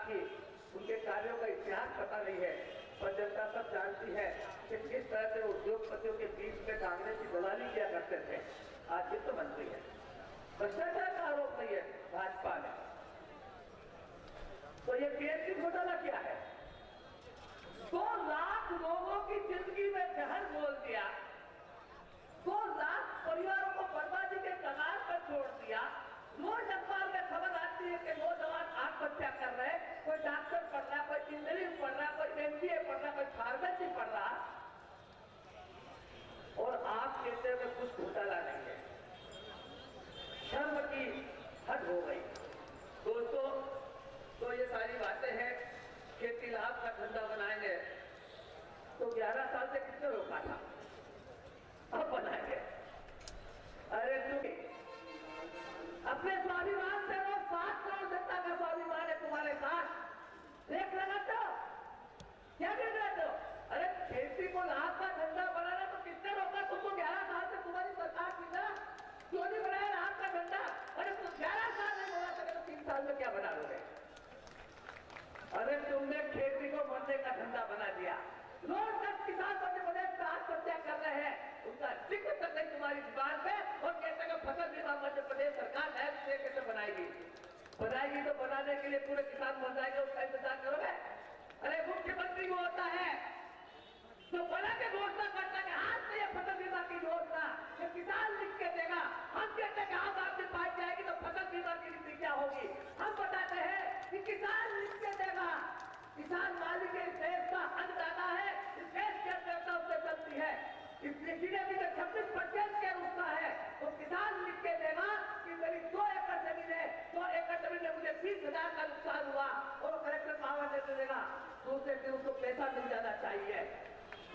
की उनके कार्यों का इतिहास पता नहीं है, पर जनता सब जानती है कि किस तरह से उद्योगपतियों के बीच में कांग्रेस की दलाली किया करते थे। आज वित्त मंत्री है, भ्रष्टाचार का आरोप नहीं है भाजपा में। तो ये पीएचडी घोटाला क्या है? 2 लाख लोगों की जिंदगी में जहर बोल दिया, 2 लाख परिवारों को बर्बादी के कगार पर छोड़ दिया। रोज अखबार में खबर आती है कि नौजवान आत्महत्या कर रहे हैं, कोई डॉक्टर पढ़ रहा, कोई इंजीनियरिंग पढ़ रहा, कोई एमबीए पढ़ रहा, कोई फार्मेसी पढ़ रहा, और आप कहते हैं कुछ घोटाला नहीं है। शर्म की हद हो गई दोस्तों। तो ये सारी बातें हैं। खेती लाभ का धंधा बनाएंगे तो 11 साल से किसने रोका था? अब बनाएंगे। अरे तुम अपने स्वाभिमान से वो 7 करोड़ जनता का स्वाभिमान है तुम्हारे साथ, रेख लगाते हो, क्या देख रहे हो? अरे खेती को लाभ का धंधा बनाना तो किसने रोका? तुमको 11 साल से तुम्हारी सरकार थी ना, क्यों नहीं बनाया लाभ का धंधा? अरे तुम 11 साल नहीं बना सके तो 3 साल में क्या बना लोगे? अरे तुमने खेती को मरने का धंधा बना दिया। रोज 10 किसान मध्य प्रदेश में आत्महत्या कर रहे हैं, उनका जिक्र तक नहीं तुम्हारी जुबान पे, और कहते हैं फसल बीमा मध्य प्रदेश सरकार नया कैसे बनाएगी? बनाएगी तो बनाने के लिए पूरे किसान मर जाएंगे, उसका इंतजार करोगे? अरे मुख्यमंत्री वो होता है जो बना के घोषणा करता है हाथ से ये फसल बीमा की योजना ये किसान लिख के देगा। हम कहते हैं कि आम आदमी पार्टी आएगी तो फसल बीमा की नीति क्या होगी? हम बताते हैं कि किसान लिख के देगा। किसान मालिक इस देश का अन्नदाता है, इस देश की अर्थव्यवस्था उससे चलती है, इसलिए जीडीपी में 26% के उसका है। तो किसान लिख के देगा कि मेरी 2 एकड़ जमीन है, 2 एकड़ जमीन में मुझे 20,000 का नुकसान हुआ, और वो कलेक्टर पावर दे देगा। दूसरे दिन उसको पैसा मिल जाना चाहिए।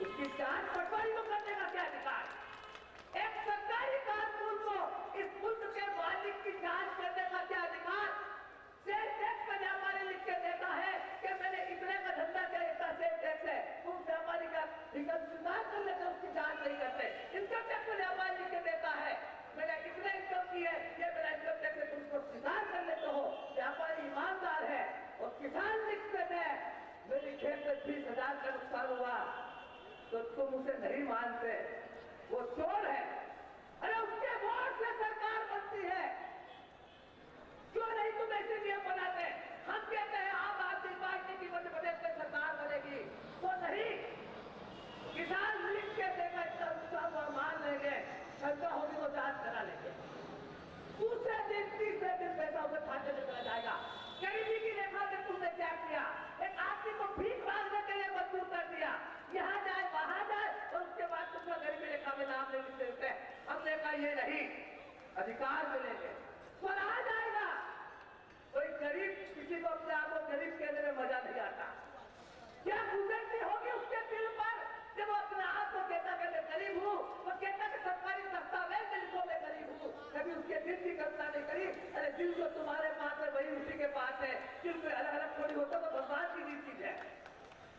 उसकी जांच पटवारी को करने का क्या अधिकार? एक सरकारी कानून को इस मुल्क के मालिक की जांच करने का क्या अधिकार? सेल टैक्स का व्यापारी लिख के देता है कि मैंने इतने का धंधा किया, इतना सेल टैक्स है, तुम व्यापारी का रिटर्न स्वीकार कर लेते, उसकी जांच नहीं करते। इनकम टैक्स का व्यापारी लिख के देता है मैंने इतने इनकम की है, ये मेरा इनकम टैक्स है, तुम उसको स्वीकार कर लेते हो, व्यापारी ईमानदार है। और किसान लिख के दे मेरी खेत में 20,000 का नुकसान हुआ, तो तुम उसे नहीं मानते, वो चोर है। अरे उसके वोट से सरकार बनती है, क्यों नहीं तुम ऐसे नियम बनाते? हम कहते हैं आम आदमी पार्टी की मध्य प्रदेश में सरकार बनेगी, तो नहीं, किसान लिख के देगा इतना नुकसान मान लेंगे, शंका होगी तो जांच करा लेंगे। दूसरे दिन तीसरे दिन पैसा उसे खाते में चला जाएगा। गरीबी की रेखा में तुमने क्या किया? एक आदमी को भीख मांगने के लिए मजबूर कर दिया, यहाँ जाए वहां जाए, और उसके बाद तुमने गरीबी रेखा में नाम नहीं लिखते। हमने कहा ये नहीं, अधिकार मिलेंगे, स्वराज आएगा। कोई गरीब किसी को अपने आप को गरीब कहने में मजा नहीं आता। क्या गुजरती होगी उसके दिल पर जब वो अपने आप को कहता कि मैं गरीब हूँ, वो कहता कि सरकारी दस्तावेज में लिखो मैं गरीब हूँ, कभी उसके दिल की कल्पना नहीं करी। अरे दिल जो तुम्हारे पास है वही उसी के पास है, दिल में अलग अलग थोड़ी होता तो भगवान की दी चीज है,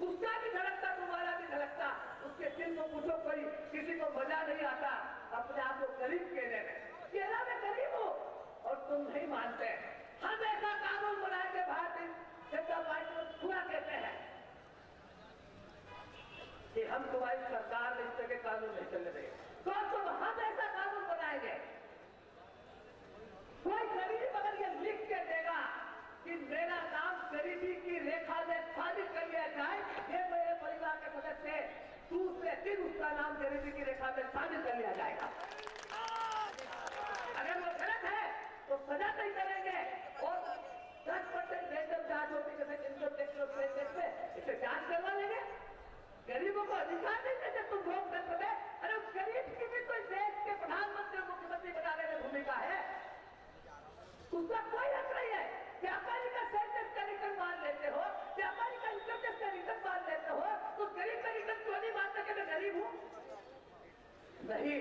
उसका भी धड़कता तुम्हारा भी धड़कता। उसके दिल को पूछो, कोई किसी को मजा नहीं आता अपने आप को गरीब कहने में, कहना मैं गरीब हूँ, और तुम नहीं मानते। हम ऐसा कानून बनाएंगे, भारतीय जनता पार्टी को पूरा कहते हैं कि हम तुम्हारी सरकार में इस तरह के कानून नहीं चलने देंगे। तो हम ऐसा कानून बनाएंगे, कोई गरीबी मगर ये लिख के देगा कि मेरा नाम गरीबी की रेखा में शामिल कर लिया जाए, ये मेरे परिवार के सदस्य है, दूसरे दिन उसका नाम गरीबी की रेखा में शामिल कर लिया जाएगा। अगर वो गलत है तो सजा नहीं करेंगे, और 10% रैंडम जांच होती है इनकम टैक्स में, इसे जांच करवा लेंगे। गरीबों को अधिकार नहीं देते तुम लोग तंत्र में। अरे उस गरीब की भी तो देश के प्रधानमंत्री और मुख्यमंत्री बनाने में भूमिका है, उसका कोई हक नहीं है। व्यापारी का सेल टैक्स का रिटर्न मान लेते हो, व्यापारी का इनकम टैक्स का रिटर्न मान लेते हो, तो गरीब का रिटर्न क्यों नहीं मानते कि मैं गरीब हूं? नहीं,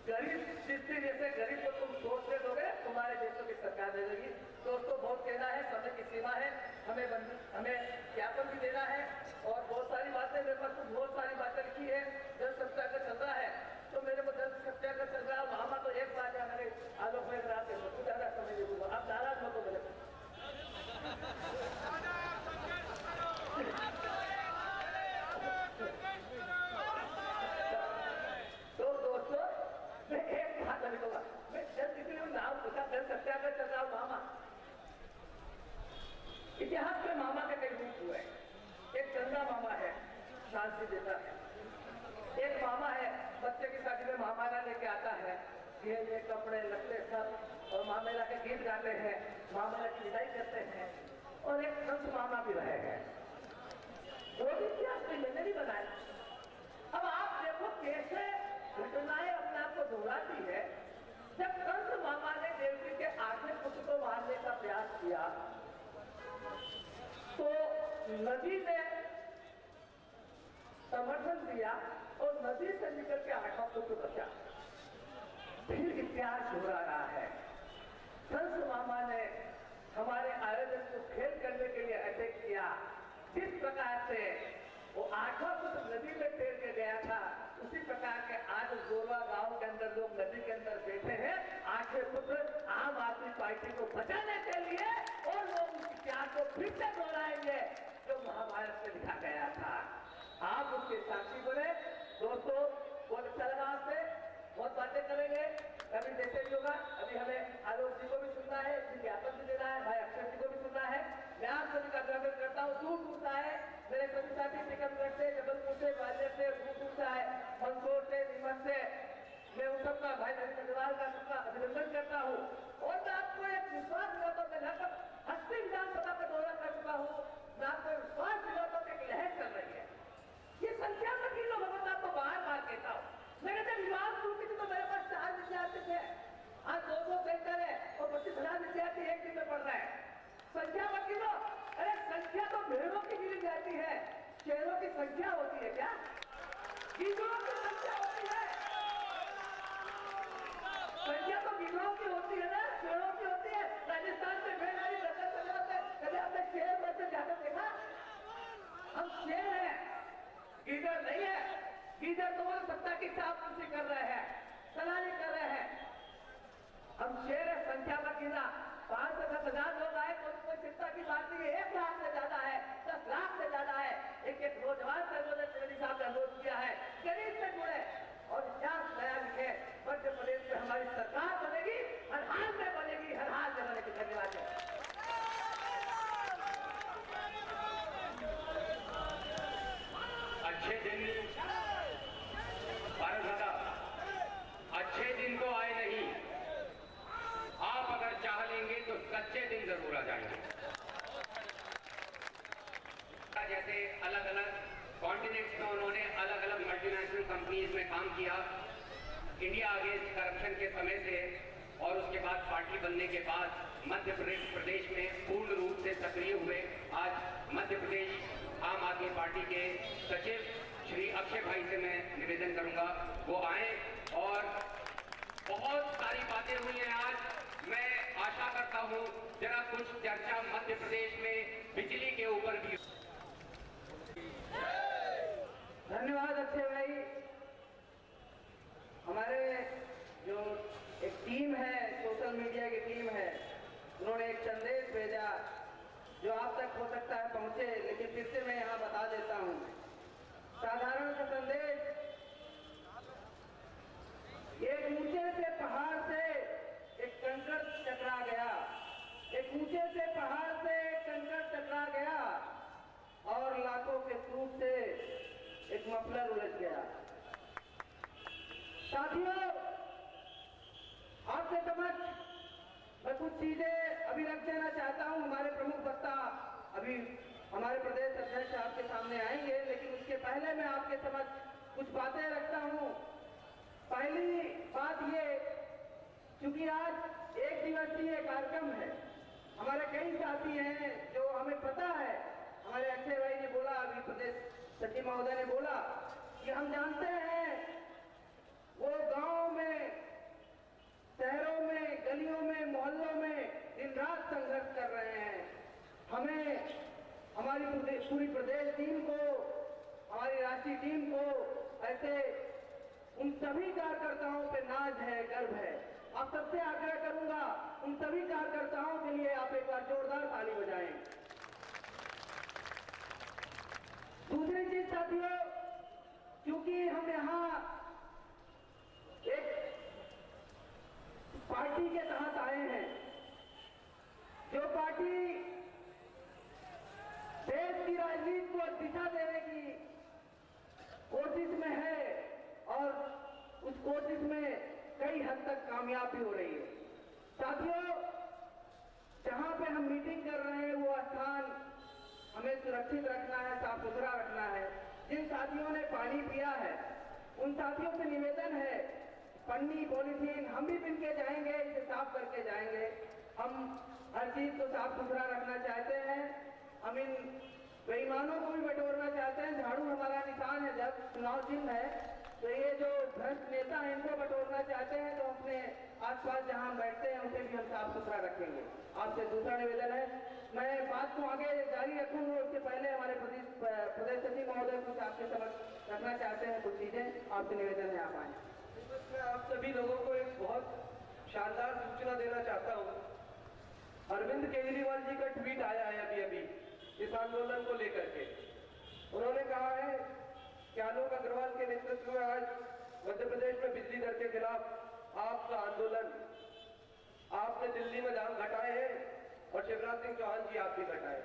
गरीब जिससे जैसे गरीब को तुम सोचते दोगे तुम्हारे देशों की सरकार दे देगी। दोस्तों बहुत कहना है, समय की सीमा है, हमें ज्ञापन भी देना है, और बहुत सारी बातें मेरे पास बहुत सारी बातें लिखी है। जल सत्याग्रह चल रहा है तो मेरे को जल सत्याग्रह चल रहा है, वहां तो एक बात है, मेरे आलोक में ज्यादा समय नहीं दूंगा, आप नाराज मत हो मेरे को। दूसरा मामा है शांति देता है। एक मामा है बच्चे की शादी में मामाला लेके आता है, ये कपड़े लत्ते सब, और मामेला के गीत गाते हैं, मामेला की विदाई करते हैं। और एक संत मामा भी रहे हैं, वो भी इतिहास में मैंने नहीं बनाया। अब आप देखो कैसे घटनाएं अपने आप को दोहराती है। जब कंस मामा ने देवकी के 8वें पुत्र को मारने का प्रयास किया तो नदी ने समर्थन दिया और नदी से निकल के 8वां पुत्र बचा। फिर इतिहास दोहरा रहा है। कंस मामा ने हमारे आयोजन को फेल करने के लिए अटैक किया। जिस प्रकार से वो 8वां पुत्र नदी में तैर के गया था, उसी प्रकार के आज गोरवा गांव के अंदर लोग नदी के अंदर बैठे हैं 8वें पुत्र आम आदमी पार्टी को बचाने के लिए, और लोग उस इतिहास को फिर से दोहराएंगे जो महाभारत में लिखा गया था। आप उसके साक्षी बने। दोस्तों बहुत अच्छा लगा, आपसे बहुत बातें करेंगे, कभी जैसे भी होगा। अभी हमें आलोक जी को भी सुनना है, ज्ञापन भी देना है, भाई अक्षर जी को भी सुनना है। मैं आप सभी का अभिनंदन करता हूँ। दूर दूर से आए मेरे सभी साथी, टिकमगढ़ से, जबलपुर से, ग्वालियर से, दूर दूर से आए, मंदसौर से, नीमच से, मैं उन सबका, भाई नवीन अग्रवाल का सबका अभिनंदन करता हूँ। और मैं आपको एक विश्वास दिलाता हूँ, मैं लगभग 80 विधानसभा का दौरा कर चुका हूँ, मैं आपको विश्वास दिलाता हूँ कि लहर चल रही है। ये संख्या में किलो भगवत आपको बार कहता हूँ। मैंने जब विवाह शुरू की थी तो मेरे पास 4 विद्यार्थी थे, आज 200 सेंटर है और 25,000 विद्यार्थी एक दिन में पढ़ रहे हैं। संख्या मत गिनो। अरे संख्या तो भेड़ों की गिनी जाती है, शेरों की संख्या होती है क्या? गिद्धों की संख्या होती है। संख्या तो गिद्धों की होती है ना, शेरों की होती है। राजस्थान में भेड़ वाली दर्शन कर रहे होते, कभी आपने शेर में जाकर देखा? हम शेर हैं, गिद्धर नहीं है। गिद्धर तो वो सत्ता की चापलूसी कर रहे हैं, दलाली कर रहे हैं। हम शेर है, संख्या मत गिना। 5 से 10,000 लोग आए तो कोई चिंता की बात नहीं है। 1 लाख से ज्यादा है, 10 लाख से ज्यादा है। एक नौजवान से त्रिवेदी साहब ने अनुरोध किया है, गरीब से जुड़े और इतिहास नया लिखे। मध्य प्रदेश में हमारी सरकार बनेगी, हर हाल में बनेगी, हर हाल में बनेगी। धन्यवाद। अच्छे दिन अच्छे दिन तो आए नहीं, आप अगर चाह लेंगे तो सच्चे दिन जरूर आ जाएंगे। जैसे अलग अलग कॉन्टिनेंट्स में उन्होंने अलग अलग मल्टीनेशनल कंपनीज में काम किया, इंडिया अगेंस्ट करप्शन के समय से, और उसके बाद पार्टी बनने के बाद मध्य प्रदेश में पूर्ण रूप से सक्रिय हुए। आज मध्य प्रदेश आम आदमी पार्टी के सचिव श्री अक्षय भाई से मैं निवेदन करूंगा वो आए, और बहुत सारी बातें हुई हैं आज। मैं आशा करता हूं जरा कुछ चर्चा मध्य प्रदेश में बिजली के ऊपर भी। धन्यवाद अक्षय भाई। हमारे जो एक टीम है, सोशल मीडिया की टीम है, उन्होंने एक संदेश भेजा जो आप तक हो सकता है पहुंचे, लेकिन फिर से मैं यहाँ बता देता हूँ। साधारण सा संदेश, एक ऊंचे से पहाड़ से एक कंकड़ टकरा गया, एक ऊंचे से पहाड़ से एक कंकड़ टकरा गया और लाखों के सूट से एक मफलर उलझ गया। साथियों, आपके समक्ष मैं कुछ चीजें अभी रख देना चाहता हूं। हमारे प्रमुख वक्ता अभी हमारे प्रदेश अध्यक्ष आपके सामने आएंगे, लेकिन उसके पहले मैं आपके समक्ष कुछ बातें रखता हूं। पहली बात ये, क्योंकि आज 1 दिवसीय कार्यक्रम है, हमारे कई साथी हैं जो हमें पता है, हमारे अक्षय भाई ने बोला, अभी प्रदेश सचिव महोदय ने बोला कि हम जानते हैं वो गांव में, शहरों में, गलियों में, मोहल्लों में दिन रात संघर्ष कर रहे हैं। हमें, हमारी पूरी प्रदेश टीम को, हमारी राष्ट्रीय टीम को, ऐसे उन सभी कार्यकर्ताओं पे नाज है, गर्व है। आप सबसे आग्रह करूंगा, उन सभी कार्यकर्ताओं के लिए आप एक बार जोरदार ताली बजाएं। दूसरी चीज साथियों, क्योंकि हम यहाँ एक पार्टी के तहत आए हैं, जो पार्टी देश की राजनीति को दिशा देने की कोशिश में है और उस कोशिश में कई हद तक कामयाब भी हो रही है। साथियों, जहां पे हम मीटिंग कर रहे हैं वो स्थान हमें सुरक्षित रखना है, साफ सुथरा रखना है। जिन साथियों ने पानी पिया है उन साथियों से निवेदन है, पन्नी पॉलीथीन हम भी बिन के जाएंगे, इसे साफ करके जाएंगे। हम हर चीज को साफ सुथरा रखना चाहते हैं। हम इन बेईमानों को भी बटोरना चाहते हैं। झाड़ू हमारा निशान है, जब चुनाव चिन्ह है, तो ये जो भ्रष्ट नेता है इनको बटोरना चाहते हैं, तो अपने आसपास जहां हम बैठते हैं उसे भी हम साफ सुथरा रखेंगे। आपसे दूसरा निवेदन है, मैं बात को आगे जारी रखूंगा, उससे पहले हमारे प्रदेश सचिव महोदय कुछ आपके समक्ष रखना चाहते हैं, कुछ चीजें आपसे निवेदन है, आप आए। मैं आप सभी लोगों को एक बहुत शानदार सूचना देना चाहता हूं। अरविंद केजरीवाल जी का ट्वीट आया है अभी इस आंदोलन को लेकर के। उन्होंने कहा है कि आलोक अग्रवाल के नेतृत्व में आज मध्य प्रदेश में बिजली दर के खिलाफ आपका आंदोलन, आपने दिल्ली में दाम घटाए हैं और शिवराज सिंह चौहान जी आप भी घटाए।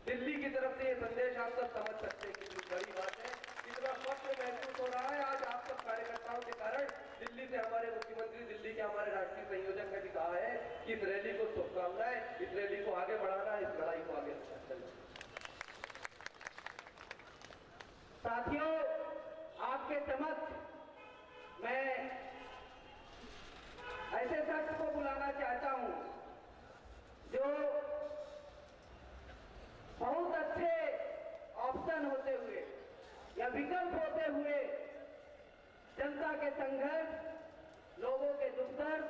दिल्ली की तरफ से ये संदेश आप सब समझ सकते हैं कितनी बड़ी बात है, कितना फख्र महसूस हो रहा है आज आप सब कार्यकर्ताओं के कारण। दिल्ली से हमारे मुख्यमंत्री, दिल्ली के हमारे राष्ट्रीय संयोजक ने भी कहा है कि इस रैली को शुभकामनाएं, इस रैली को आगे बढ़ाना, इस लड़ाई को आगे चलना। साथियों, आपके समक्ष मैं ऐसे शख्स को बुलाना चाहता हूं जो बहुत अच्छे ऑप्शन होते हुए या विकल्प होते हुए जनता के संघर्ष, लोगों के दुख दर्द,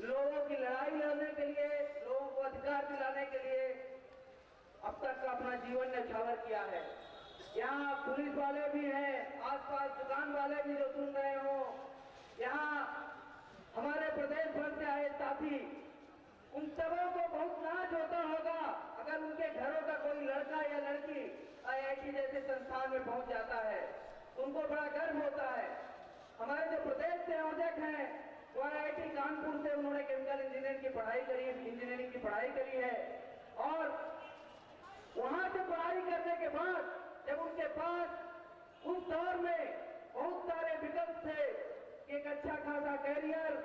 लोगों की लड़ाई लड़ने के लिए, लोगों को अधिकार दिलाने के लिए अब तक का अपना जीवन न्यौछावर किया है। यहाँ पुलिस वाले भी हैं, आसपास दुकान वाले भी जो सुन रहे हो, यहाँ हमारे प्रदेश भर से आए साथी, उन सबों को बहुत नाज होता होगा अगर उनके घरों का कोई लड़का या लड़की IIT जैसे संस्थान में पहुंच जाता है, उनको बड़ा गर्व होता है। हमारे जो प्रदेश संयोजक हैं वो IIT कानपुर से उन्होंने केमिकल इंजीनियरिंग की पढ़ाई करी है और वहां से पढ़ाई करने के बाद जब उनके पास उस दौर में बहुत सारे विकल्प थे, एक अच्छा खासा कैरियर,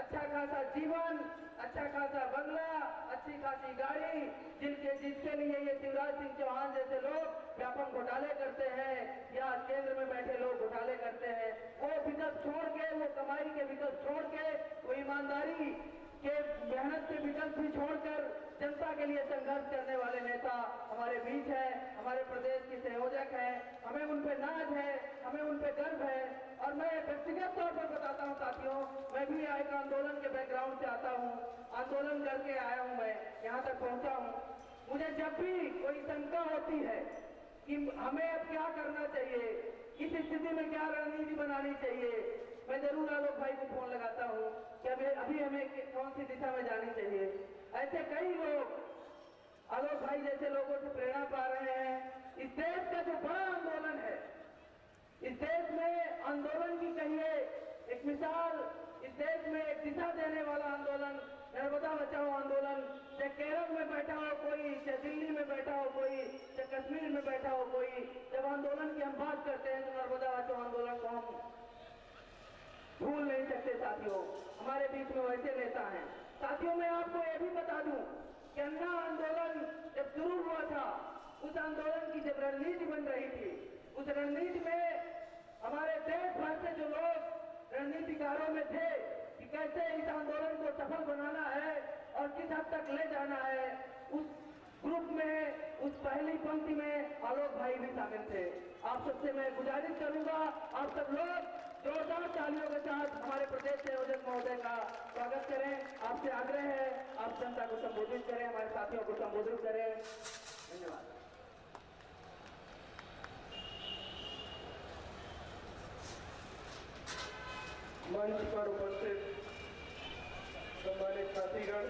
अच्छा खासा जीवन, अच्छा खासा बंगला, अच्छी खासी गाड़ी, जिसके लिए ये शिवराज सिंह चौहान जैसे लोग व्यापक घोटाले करते हैं या केंद्र में बैठे लोग घोटाले करते हैं, वो विकल्प छोड़ के, वो कमाई के विकल्प छोड़ के, वो ईमानदारी के मेहनत के विकल्प भी छोड़कर जनता के लिए संघर्ष करने वाले नेता हमारे बीच है, हमारे प्रदेश के संयोजक हैं। हमें उन पे नाज है, हमें उन पे गर्व है। और मैं व्यक्तिगत तौर पर बताता हूं साथियों, मैं भी एक आंदोलन के बैकग्राउंड से आता हूं, आंदोलन करके आया हूं, मैं यहाँ तक पहुंचा हूं। मुझे जब भी कोई शंका होती है कि हमें अब क्या करना चाहिए, इस स्थिति में क्या रणनीति बनानी चाहिए, मैं जरूर आलोक भाई को फोन लगाता हूं कि अभी हमें कौन सी दिशा में जानी चाहिए। ऐसे कई लोग आलोक भाई जैसे लोगों से प्रेरणा पा रहे हैं। इस देश का जो बड़ा आंदोलन है, इस देश में आंदोलन की कहिए एक मिसाल, इस देश में एक दिशा देने वाला आंदोलन, नर्मदा बचाओ आंदोलन, चाहे केरल में बैठा हो कोई, चाहे दिल्ली में बैठा हो कोई, चाहे कश्मीर में बैठा हो कोई, जब आंदोलन की हम बात करते हैं तो नर्मदा बचाओ आंदोलन को हम भूल नहीं सकते। साथियों, हमारे बीच में वैसे नेता हैं। साथियों, मैं आपको यह भी बता दूं कि अन्ना आंदोलन जब शुरू हुआ था, उस आंदोलन की जब रणनीति बन रही थी, उस रणनीति में हमारे देश भर से जो लोग रणनीतिकारों में थे कि कैसे इस आंदोलन को सफल बनाना है और किस हद तक ले जाना है, उस ग्रुप में, उस पहली पंक्ति में आलोक भाई भी शामिल थे। आप सबसे मैं गुजारिश करूंगा, आप सब लोग जोरदार तालियों के साथ हमारे प्रदेश संयोजक महोदय का स्वागत करें। आपसे आग्रह है, आप जनता को संबोधित करें, हमारे साथियों को संबोधित करें। धन्यवाद। मंच पर उपस्थित सम्मानित साथीगण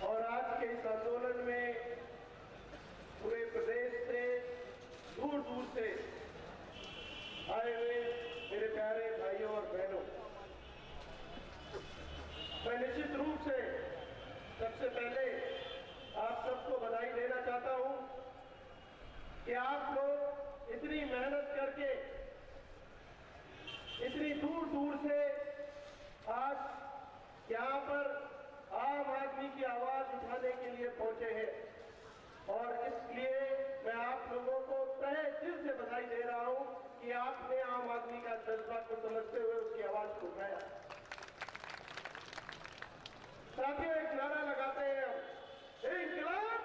और आज के इस आंदोलन में पूरे प्रदेश से दूर दूर से आए हुए मेरे प्यारे भाइयों और बहनों, मैं निश्चित रूप से सबसे पहले आप सबको बधाई कि आप लोग इतनी मेहनत करके इतनी दूर दूर से आज यहाँ पर आम आदमी की आवाज उठाने के लिए पहुंचे हैं, और इसलिए मैं आप लोगों को तहे दिल से बधाई दे रहा हूं कि आपने आम आदमी का जज्बा को समझते हुए उसकी आवाज को उठाया। साथियों, एक नारा लगाते हैं हम, इंकलाब।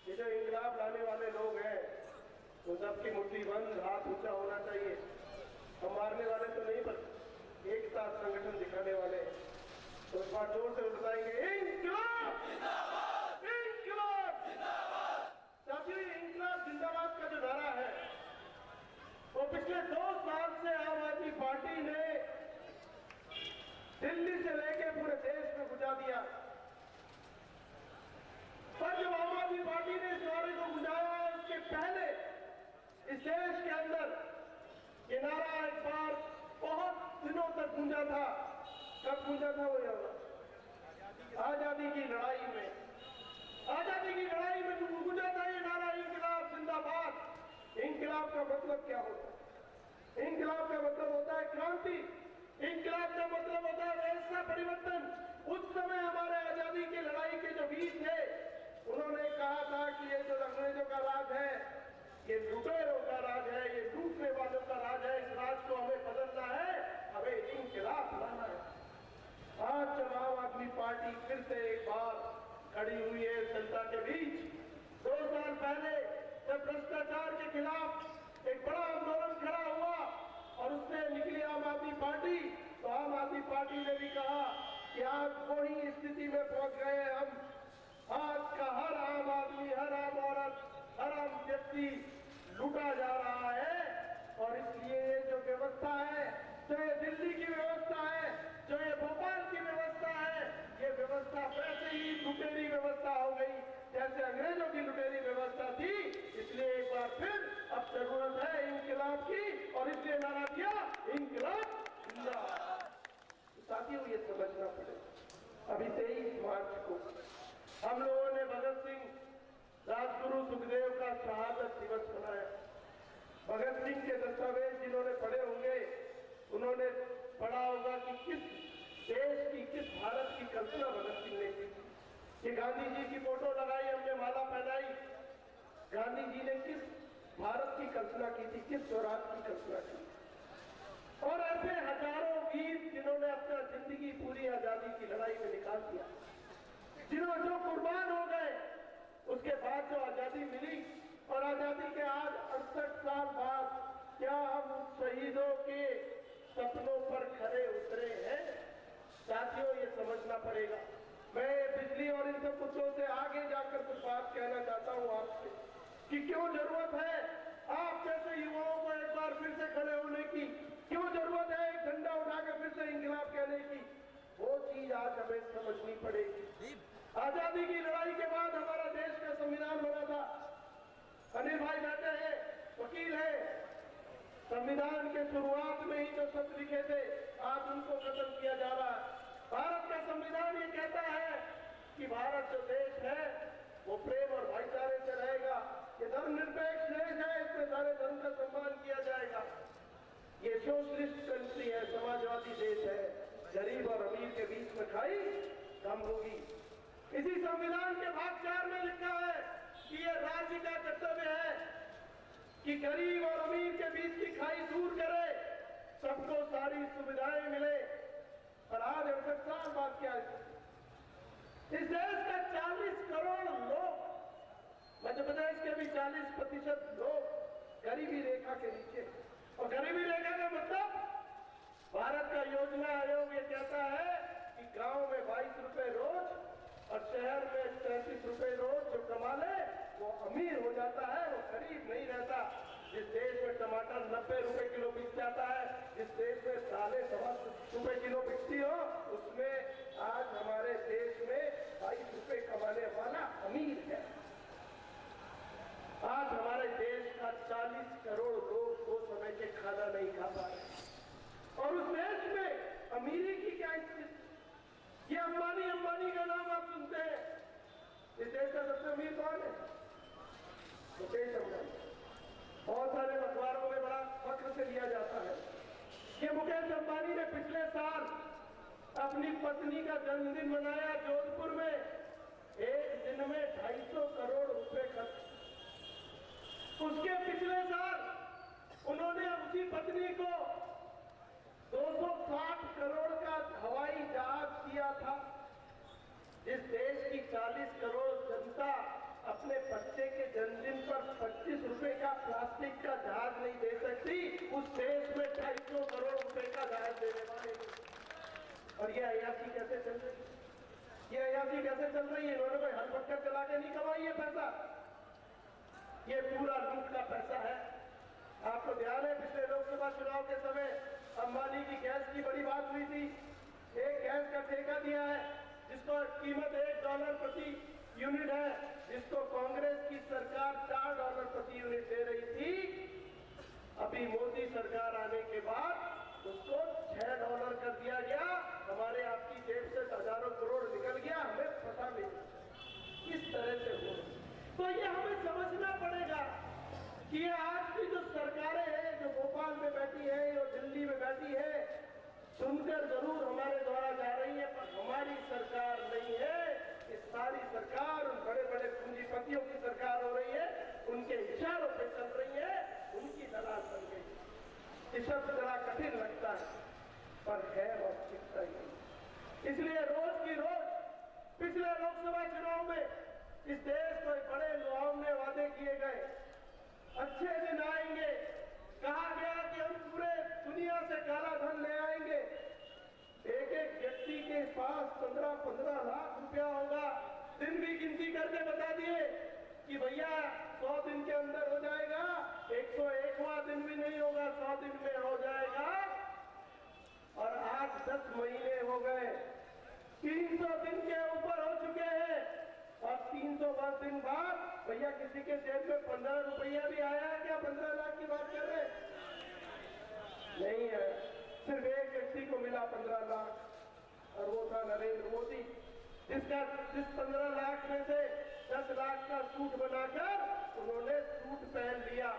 ये जो इंकलाब लाने वाले लोग हैं तो सबकी मुट्ठी बंद, हाथ ऊंचा होना चाहिए। हम मारने वाले तो नहीं, पर एक साथ संगठन दिखाने वाले हैं, तो इस बार जोर से उठाएंगे, इंकलाब इंकलाब जिंदाबाद। साथियों, ये इंकलाब जिंदाबाद का जो नारा है वो पिछले 2 साल से आम आदमी पार्टी ने दिल्ली से लेकर पूरे देश में गुजा दिया। पर जब आम आदमी पार्टी ने इस नारे को गुजारा, उसके पहले इस देश के अंदर ये नारा एक बार बहुत दिनों तक गूंजा था। कब गूंजा था वो याद? आजादी की लड़ाई में, आजादी की लड़ाई में गूंजा था ये नारा, इंकलाब जिंदाबाद। इंकलाब का मतलब क्या होता है? इंकलाब का मतलब होता है क्रांति। इंकलाब का मतलब होता है व्यवस्था परिवर्तन। उस समय हमारे आजादी की लड़ाई के जो वीर थे, उन्होंने कहा था कि ये जो अंग्रेजों का राज है, ये लुटेरों का राज है, ये लूटने वालों का राज है, इस राज को हमें बदलना है, हमें इंकलाब लाना है। आज जब आम आदमी पार्टी फिर से एक बार खड़ी हुई है जनता के बीच, 2 साल पहले जब भ्रष्टाचार के खिलाफ एक बड़ा आंदोलन खड़ा हुआ और उससे निकली आम आदमी पार्टी, तो आम आदमी पार्टी ने भी कहा कि आज वही स्थिति में पहुंच गए हम। आज का हर आम आदमी, हर आम औरत, हर आम व्यक्ति लूटा जा रहा है, और इसलिए ये जो व्यवस्था है, जो ये दिल्ली की व्यवस्था है, जो ये भोपाल की व्यवस्था है, ये व्यवस्था वैसे ही लुटेरी व्यवस्था हो गई जैसे अंग्रेजों की लुटेरी व्यवस्था थी। इसलिए एक बार फिर अब जरूरत है इंकलाब की, और इसलिए नारा दिया, इंकलाब जिंदाबाद। साथियों, ये समझना पड़ेगा, अभी 23 मार्च को हम लोगों ने भगत सिंह, राजगुरु सुखदेव का शहादत दिवस मनाया। भगत सिंह के दस्तावेज जिन्होंने पढ़े होंगे, उन्होंने पढ़ा होगा कि किस देश की, किस भारत की कल्पना भगत सिंह ने की थी। कि गांधी जी की फोटो लगाई, हमने माला पहनाई। गांधी जी ने किस भारत की कल्पना की थी, किस स्वराज की कल्पना की थी। और ऐसे हजारों वीर जिन्होंने अपना जिंदगी पूरी आजादी की लड़ाई में निकाल दिया, जिन्होंने जो कुर्बान हो गए, उसके बाद जो आजादी मिली, और आजादी के आज 68 साल बाद क्या हम शहीदों के सपनों पर खरे उतरे हैं? साथियों, ये समझना पड़ेगा। मैं बिजली और इन सब मुद्दों से आगे जाकर कुछ बात कहना चाहता हूं आपसे कि क्यों जरूरत है आप जैसे युवाओं को एक बार फिर से खड़े होने की, क्यों जरूरत है एक झंडा उठाकर फिर से इंकलाब कहने की। वो चीज आज हमें समझनी पड़ेगी। आजादी की लड़ाई के बाद हमारा देश का संविधान बना था। अनिल भाई बैठे हैं, वकील है। संविधान के शुरुआत में ही जो शब्द लिखे थे, आज उनको खत्म किया जा रहा है। भारत का संविधान ये कहता है कि भारत जो देश है वो प्रेम और भाईचारे से रहेगा। ये धर्मनिरपेक्ष देश है, इसमें सारे धर्म का सम्मान किया जाएगा। ये सोशलिस्ट कंट्री है, समाजवादी देश है। गरीब और अमीर के बीच में खाई कम होगी। इसी संविधान के भाग 4 में लिखा है कि ये राज्य का कर्तव्य है कि गरीब और अमीर के बीच की खाई दूर करे, सबको सारी सुविधाएं मिले। और आज 68 साल बाद क्या है? इस देश का 40 करोड़ लोग, मध्य प्रदेश के भी 40% लोग गरीबी रेखा के नीचे। और गरीबी रेखा का मतलब भारत का योजना आयोग ये कहता है कि गांव में 22 रुपए रोज और शहर में 33 रुपए रोज जो कमा ले वो अमीर हो जाता है, वो गरीब नहीं रहता। जिस देश में टमाटर 90 रुपए किलो बिक जाता है, जिस देश में दालें 1.5 रुपए किलो बिकती हो, उसमें आज हमारे देश में 22 रुपए कमाने वाला अमीर है। आज हमारे देश का 40 करोड़ लोग 2 समय के खाना नहीं खा पा रहे। और उस देश में अमीरी की क्या स्थिति? ये अंबानी का नाम आप सुनते हैं। इस देश का सबसे अमीर कौन है? कंपनी को 260 करोड़ का हवाई जहाज दिया था। इस देश की 40 करोड़ जनता अपने बच्चे के जन्मदिन पर 25 रुपए का प्लास्टिक का जहाज नहीं दे सकती, उस देश में 250 करोड़ रुपए का जहाज देने वाले। और ये अयाशी कैसे चल रही है? ये अयाशी कैसे चल रही है? इन्होंने कोई हल पत्थर चला के नहीं कमाई है पैसा, ये पूरा लूट का पैसा है। आपको ध्यान है पिछले लोकसभा चुनाव के समय अंबानी की गैस की बड़ी बात हुई थी। एक गैस का ठेका दिया है जिसको कीमत $1 प्रति यूनिट है, जिसको कांग्रेस की सरकार $4 प्रति यूनिट दे रही थी। अभी मोदी सरकार आने के बाद उसको $6 कर दिया गया। हमारे आपकी जेब से हजारों करोड़ निकल गया, हमें पता नहीं किस तरह से हो। तो ये हमें समझना पड़ेगा कि आज की जो सरकारें हैं, जो भोपाल में बैठी है, जो दिल्ली में बैठी है, सुनकर जरूर हमारे द्वारा जा रही है, पर हमारी सरकार नहीं है। ये सारी सरकार उन बड़े बड़े पूंजीपतियों की सरकार हो रही है, उनके इशारों पे चल रही है, उनकी दलाल बन गई। ये शब्द जरा कठिन लगता है, पर है वास्तविकता ही। इसलिए रोज की रोज पिछले लोकसभा चुनाव में इस देश को बड़े लुभावने वादे किए गए, अच्छे दिन आएंगे, कहा गया कि हम पूरे दुनिया से काला धन ले आएंगे। एक एक व्यक्ति के पास 15-15 लाख रुपया होगा। दिन भी गिनती करके बता दिए कि भैया 100 दिन के अंदर हो जाएगा, 101वां दिन भी नहीं होगा, 100 दिन में हो जाएगा। और आज 10 महीने हो गए, 300 दिन के ऊपर हो चुके हैं, और 310 दिन बाद भैया किसी के जेब में 15 रुपया भी आया है क्या? 15 लाख की बात कर रहे हैं? नहीं है। सिर्फ एक व्यक्ति को मिला 15 लाख, और वो था नरेंद्र मोदी, जिस 15 लाख में से 10 लाख का सूट बनाकर उन्होंने सूट पहन लिया।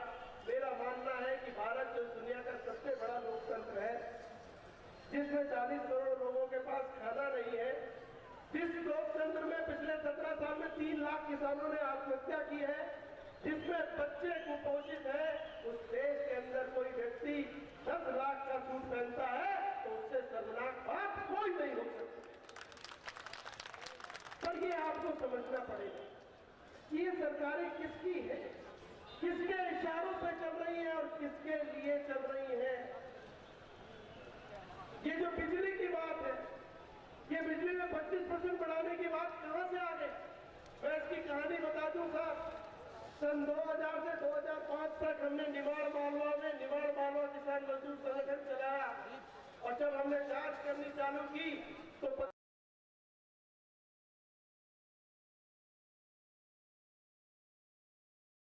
मेरा मानना है कि भारत जो दुनिया का सबसे बड़ा लोकतंत्र है, जिसमें 40 करोड़ लोगों के पास खाना नहीं है, जिस लोकतंत्र में पिछले 17 साल में 3 लाख किसानों ने आत्महत्या की है, जिसमें बच्चे कुपोषित है, उस देश के अंदर कोई व्यक्ति 10 लाख का सूट पहनता है तो उससे शर्मनाक बात कोई नहीं हो सकती। पर ये आपको समझना पड़ेगा कि ये सरकारें किसकी है, किसके इशारों पे चल रही है और किसके लिए चल रही है। ये जो बिजली की बात है, ये बिजली में 25% बढ़ाने की बात कहां से आ गई? मैं इसकी कहानी बता दूं साहब। सन 2000 से 2005 तक हमने निमाड़ मालवा में निमाड़ मालवा किसान मजदूर संगठन चलाया, और जब हमने जांच करनी चालू की तो